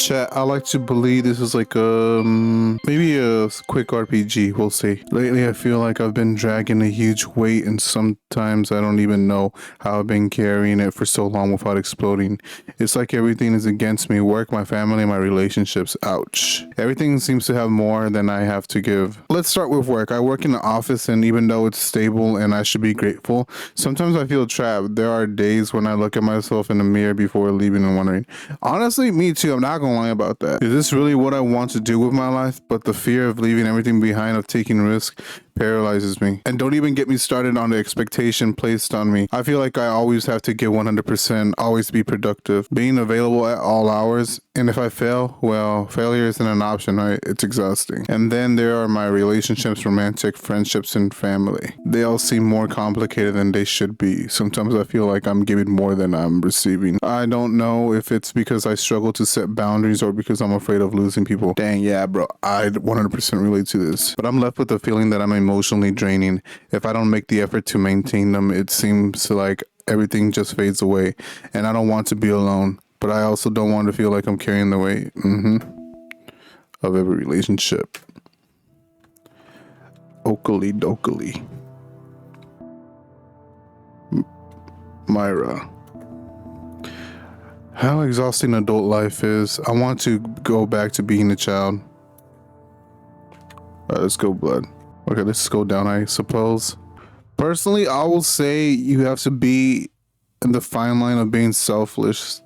Chat, I like to believe this is like maybe a quick RPG, we'll see. Lately I feel like I've been dragging a huge weight and sometimes I don't even know how I've been carrying it for so long without exploding. It's like everything is against me, work, my family, my relationships. Ouch. Everything seems to have more than I have to give. Let's start with work. I work in an office and even though it's stable and I should be grateful, sometimes I feel trapped. There are days when I look at myself in the mirror before leaving and wondering, honestly, me too, I'm not gonna lie about that. Is this really what I want to do with my life? But the fear of leaving everything behind, of taking risks, paralyzes me. And don't even get me started on the expectation placed on me. I feel like I always have to give 100%, always be productive, being available at all hours. And if I fail, well, failure isn't an option, right? It's exhausting. And then there are my relationships, romantic, friendships, and family. They all seem more complicated than they should be. Sometimes I feel like I'm giving more than I'm receiving. I don't know if it's because I struggle to set boundaries or because I'm afraid of losing people. Dang, yeah, bro, I 100% relate to this. But I'm left with the feeling that I'm emotionally draining. If I don't make the effort to maintain them, it seems like everything just fades away. And I don't want to be alone. But I also don't want to feel like I'm carrying the weight of every relationship. Oakley dokley. Myra. How exhausting adult life is. I want to go back to being a child. Alright, let's go, blood. Okay, let's go down, I suppose. Personally, I will say you have to be in the fine line of being selfless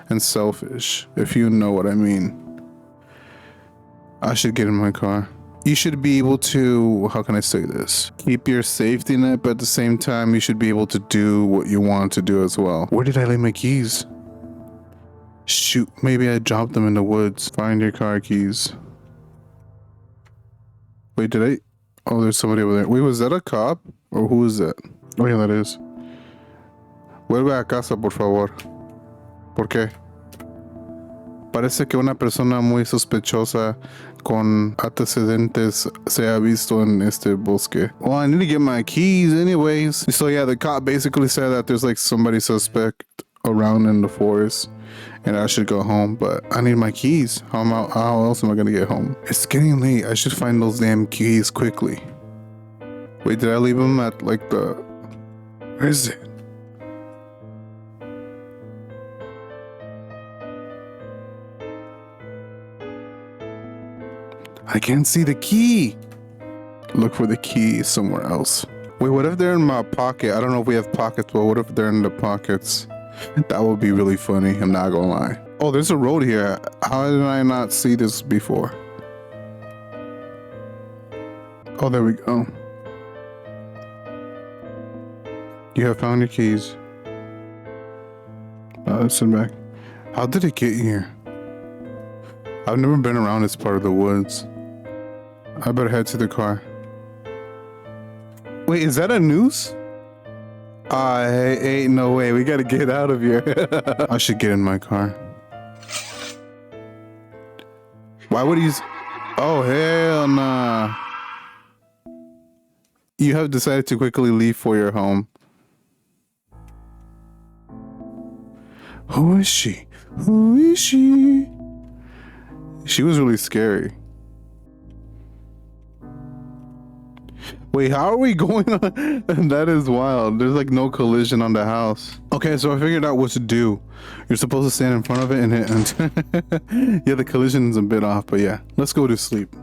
and selfish, if you know what I mean. I should get in my car. You should be able to, how can I say this? Keep your safety net, but at the same time, you should be able to do what you want to do as well. Where did I leave my keys? Shoot, maybe I dropped them in the woods. Find your car keys. Wait, did I? Oh, there's somebody over there. Wait, was that a cop? Or who is that? Oh, yeah, that is. Vuelve a casa, por favor. ¿Por qué? Parece que una persona muy sospechosa con antecedentes se ha visto en este bosque. Well, I need to get my keys anyways. So yeah, the cop basically said that there's like somebody suspect around in the forest and I should go home, but I need my keys. How else am I gonna get home? It's getting late. I should find those damn keys quickly. Wait, did I leave them at like the... Where is it? I can't see the key. Look for the key somewhere else. Wait, what if they're in my pocket? I don't know if we have pockets, but what if they're in the pockets? That would be really funny, I'm not gonna lie. Oh, there's a road here. How did I not see this before? Oh, there we go. You have found your keys. Let's sit back. How did it get here? I've never been around this part of the woods. I better head to the car. Wait, is that a noose? Ain't no way. We gotta get out of here. I should get in my car. Why would he? Oh, hell nah. You have decided to quickly leave for your home. Who is she? Who is she? She was really scary. Wait, how are we going on? That is wild. There's like no collision on the house. Okay, so I figured out what to do. You're supposed to stand in front of it and hit. Yeah, the collision is a bit off, but yeah. Let's go to sleep.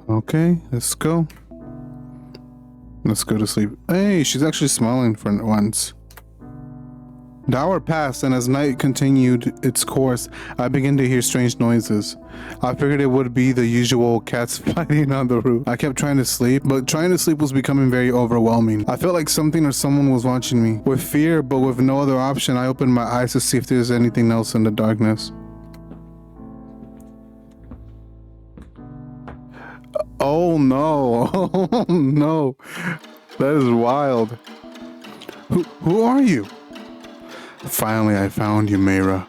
Okay, let's go. Let's go to sleep. Hey, she's actually smiling for once. The hour passed, and as night continued its course, I began to hear strange noises. I figured it would be the usual cats fighting on the roof. I kept trying to sleep, but trying to sleep was becoming very overwhelming. I felt like something or someone was watching me. With fear, but with no other option, I opened my eyes to see if there's anything else in the darkness. Oh no, oh no, that is wild. Who are you? Finally, I found you, Mayra.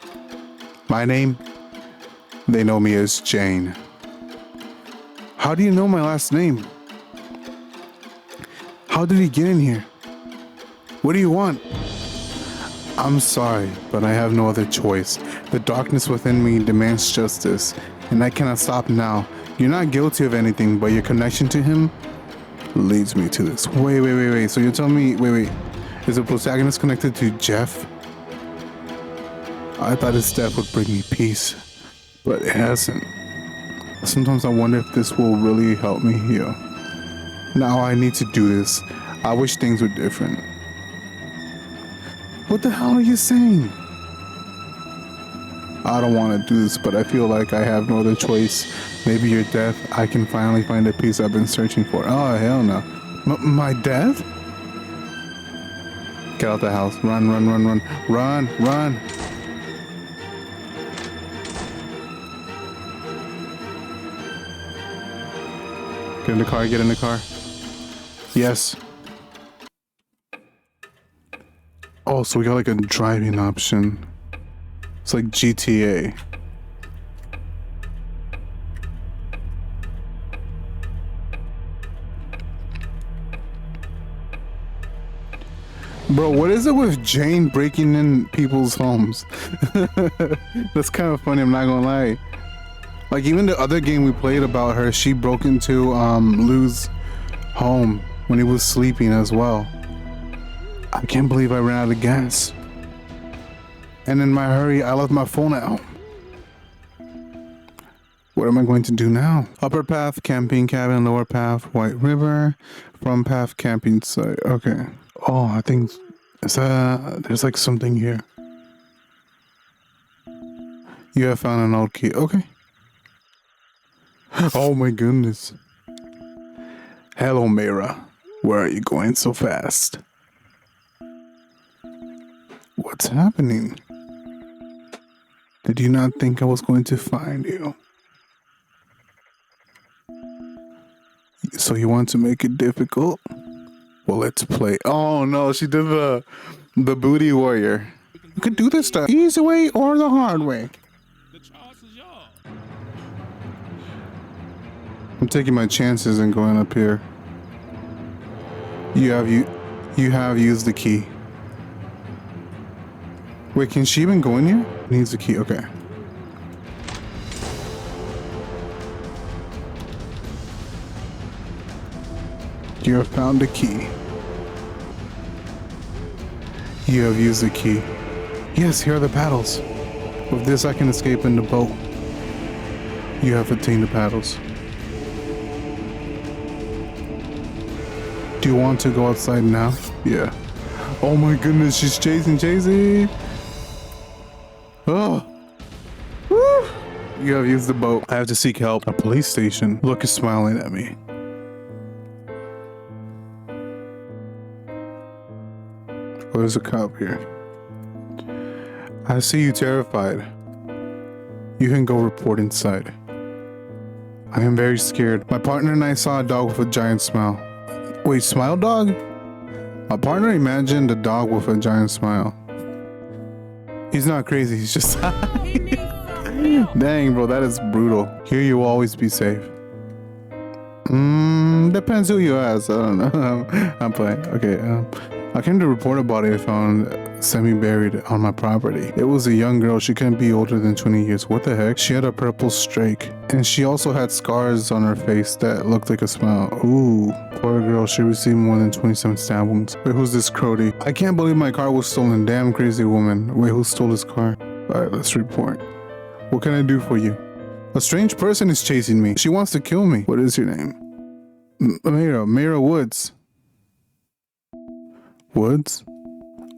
My name? They know me as Jane. How do you know my last name? How did he get in here? What do you want? I'm sorry, but I have no other choice. The darkness within me demands justice, and I cannot stop now. You're not guilty of anything, but your connection to him leads me to this. Wait. So you're telling me, wait. Is the protagonist connected to Jeff? I thought his death would bring me peace, but it hasn't. Sometimes I wonder if this will really help me heal. Now I need to do this. I wish things were different. What the hell are you saying? I don't want to do this, but I feel like I have no other choice. Maybe your death, I can finally find the peace I've been searching for. Oh, hell no. My death? Get out the house. Run. Get in the car. Yes. Oh, so we got like a driving option. It's like GTA. Bro, what is it with Jane breaking in people's homes? That's kind of funny, I'm not gonna lie. Like even the other game we played about her, she broke into Lou's home when he was sleeping as well. I can't believe I ran out of gas. And in my hurry, I left my phone at home. What am I going to do now? Upper path, camping cabin, lower path, White River, from path, camping site. Okay. Oh, I think there's like something here. You have found an old key. Okay. Oh my goodness. Hello, Mira. Where are you going so fast? What's happening? Did you not think I was going to find you? So you want to make it difficult? Well, let's play. Oh no, she did the booty warrior. You could do this the easy way or the hard way. I'm taking my chances and going up here. You have used the key. Wait, can she even go in here? Needs the key, okay. You have found the key. You have used the key. Yes, here are the paddles. With this I can escape in the boat. You have obtained the paddles. Do you want to go outside now? Yeah. Oh my goodness, she's chasing. Oh. Woo. You have used the boat. I have to seek help. A police station. Look is smiling at me. Oh, there's a cop here. I see you terrified. You can go report inside. I am very scared. My partner and I saw a dog with a giant smile. Wait, smile dog? My partner imagined a dog with a giant smile. He's not crazy, he's just Dang, bro, that is brutal. Here you will always be safe. Depends who you ask. I don't know. I'm playing. Okay, I came to report a body I found semi-buried on my property. It was a young girl. She couldn't be older than 20 years. What the heck? She had a purple streak. And she also had scars on her face that looked like a smile. Ooh, poor girl. She received more than 27 stab wounds. Wait, who's this Crody? I can't believe my car was stolen. Damn crazy woman. Wait, who stole this car? Alright, let's report. What can I do for you? A strange person is chasing me. She wants to kill me. What is your name? Mira Woods. Woods?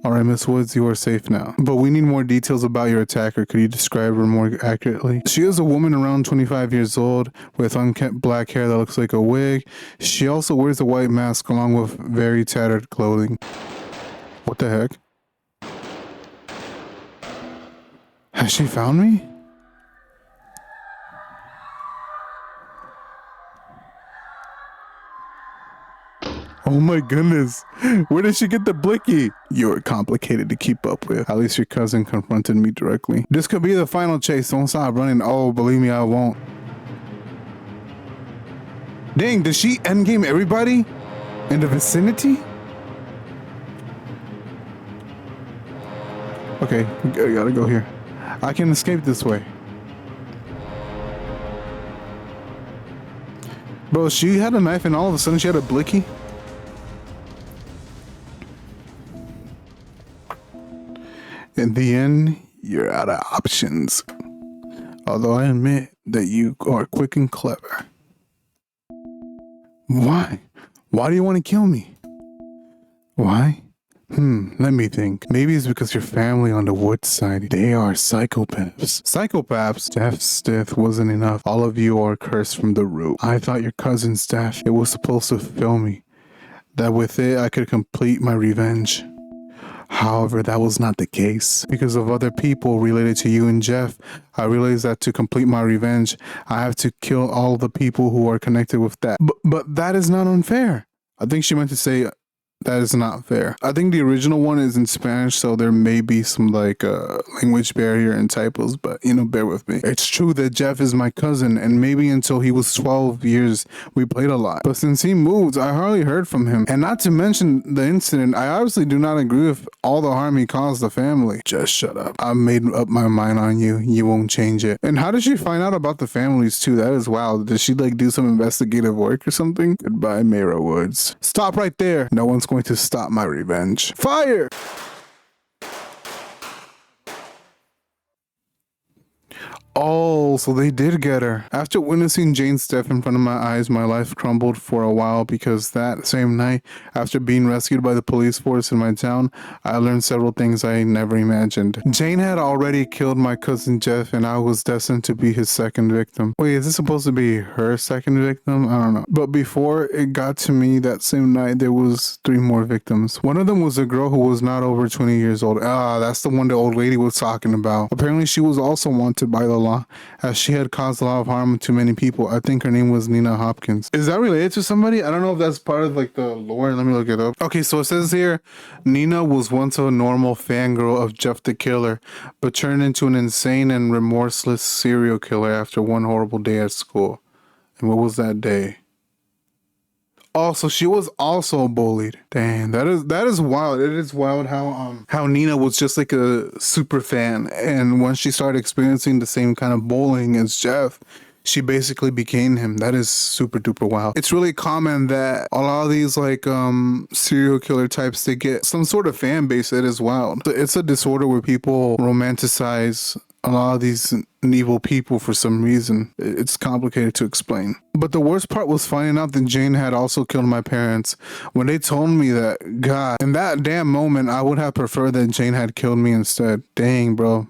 Alright, Miss Woods, you are safe now. But we need more details about your attacker. Could you describe her more accurately? She is a woman around 25 years old with unkempt black hair that looks like a wig. She also wears a white mask along with very tattered clothing. What the heck? Has she found me? Oh my goodness. Where did she get the blicky? You're complicated to keep up with. At least your cousin confronted me directly. This could be the final chase. Don't stop running. Oh, believe me, I won't. Dang, does she endgame everybody in the vicinity? Okay, I gotta go here. I can escape this way. Bro, she had a knife and all of a sudden she had a blicky. In the end, you're out of options. Although I admit that you are quick and clever. Why? Why do you want to kill me? Why? Let me think. Maybe it's because your family on the Wood side, they are psychopaths. Psychopaths? Death's death wasn't enough. All of you are cursed from the root. I thought your cousin's death, it was supposed to fill me. That with it, I could complete my revenge. However, that was not the case. Because of other people related to you and Jeff, I realized that to complete my revenge, I have to kill all the people who are connected with that. But that is not unfair. I think she meant to say that is not fair. I think the original one is in Spanish, so there may be some like language barrier and typos, but you know, bear with me. It's true that Jeff is my cousin, and maybe until he was 12 years, we played a lot. But since he moved, I hardly heard from him. And not to mention the incident, I obviously do not agree with all the harm he caused the family. Just shut up. I made up my mind on you. You won't change it. And how did she find out about the families too? That is wild. Did she like do some investigative work or something? Goodbye, Mayra Woods. Stop right there. No one's going to stop my revenge. Fire! Oh, so they did get her. After witnessing Jane's death in front of my eyes, my life crumbled for a while because that same night, after being rescued by the police force in my town, I learned several things I never imagined. Jane had already killed my cousin Jeff and I was destined to be his second victim. Wait, is this supposed to be her second victim? I don't know. But before it got to me that same night, there was 3 more victims. One of them was a girl who was not over 20 years old. That's the one the old lady was talking about. Apparently she was also wanted by the law, as she had caused a lot of harm to many people. I think her name was Nina Hopkins. Is that related to somebody? I don't know if that's part of like the lore. Let me look it up. Okay, so it says here, Nina was once a normal fangirl of Jeff the Killer, but turned into an insane and remorseless serial killer after one horrible day at school. And what was that day? Oh, so she was also bullied. Dang, that is wild. It is wild how Nina was just like a super fan, and once she started experiencing the same kind of bullying as Jeff, she basically became him. That is super duper wild. It's really common that a lot of these like serial killer types, they get some sort of fan base. It is wild. It's a disorder where people romanticize a lot of these evil people for some reason. It's complicated to explain. But the worst part was finding out that Jane had also killed my parents. When they told me that, God, in that damn moment, I would have preferred that Jane had killed me instead. Dang, bro.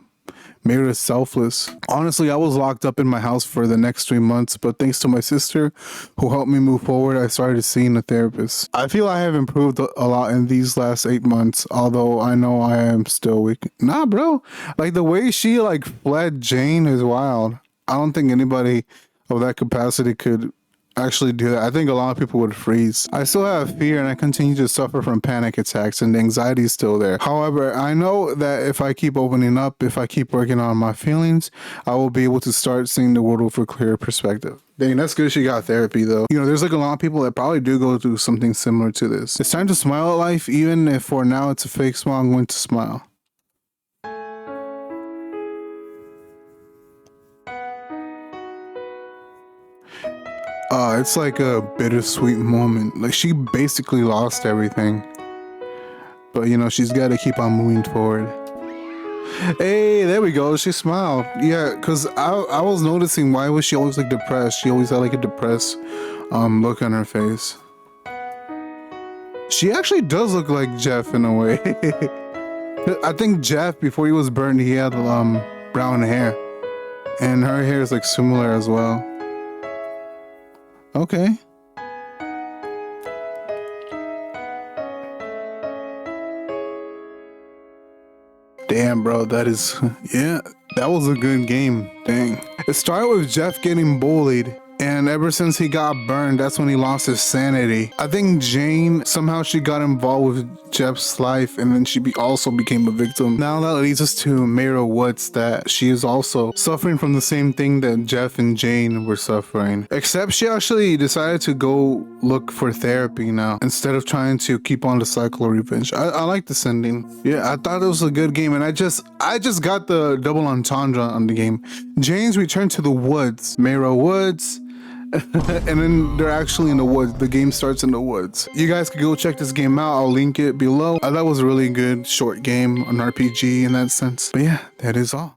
Made her selfless. Honestly, I was locked up in my house for the next 3 months, but thanks to my sister who helped me move forward, I started seeing a therapist. I feel I have improved a lot in these last 8 months, although I know I am still weak. Nah, bro. Like the way she like fled Jane is wild. I don't think anybody of that capacity could actually do that. I think a lot of people would freeze. I still have fear and I continue to suffer from panic attacks and the anxiety is still there. However, I know that if I keep opening up, if I keep working on my feelings, I will be able to start seeing the world with a clearer perspective. Dang, that's good she got therapy though. You know, there's like a lot of people that probably do go through something similar to this. It's time to smile at life, even if for now it's a fake smile. I'm going to smile. It's like a bittersweet moment. Like she basically lost everything. But you know, she's got to keep on moving forward. Hey, there we go. She smiled. Yeah, because I was noticing why was she always like depressed. She always had like a depressed look on her face. She actually does look like Jeff in a way. I think Jeff, before he was burned, he had brown hair. And her hair is like similar as well. Okay. Damn, bro, that is, yeah, that was a good game. Dang. It started with Jeff getting bullied, And ever since he got burned, that's when he lost his sanity. I think Jane, somehow she got involved with Jeff's life and then she also became a victim. Now that leads us to Mayra Woods, that she is also suffering from the same thing that Jeff and Jane were suffering. Except she actually decided to go look for therapy now instead of trying to keep on the cycle of revenge. I like this ending. Yeah, I thought it was a good game, and I just got the double entendre on the game. Jane's returned to the woods. Mayra Woods. And then they're actually in the woods. The game starts in the woods. You guys could go check this game out. I'll link it below. I thought it was a really good short game, an RPG in that sense. But yeah, that is all.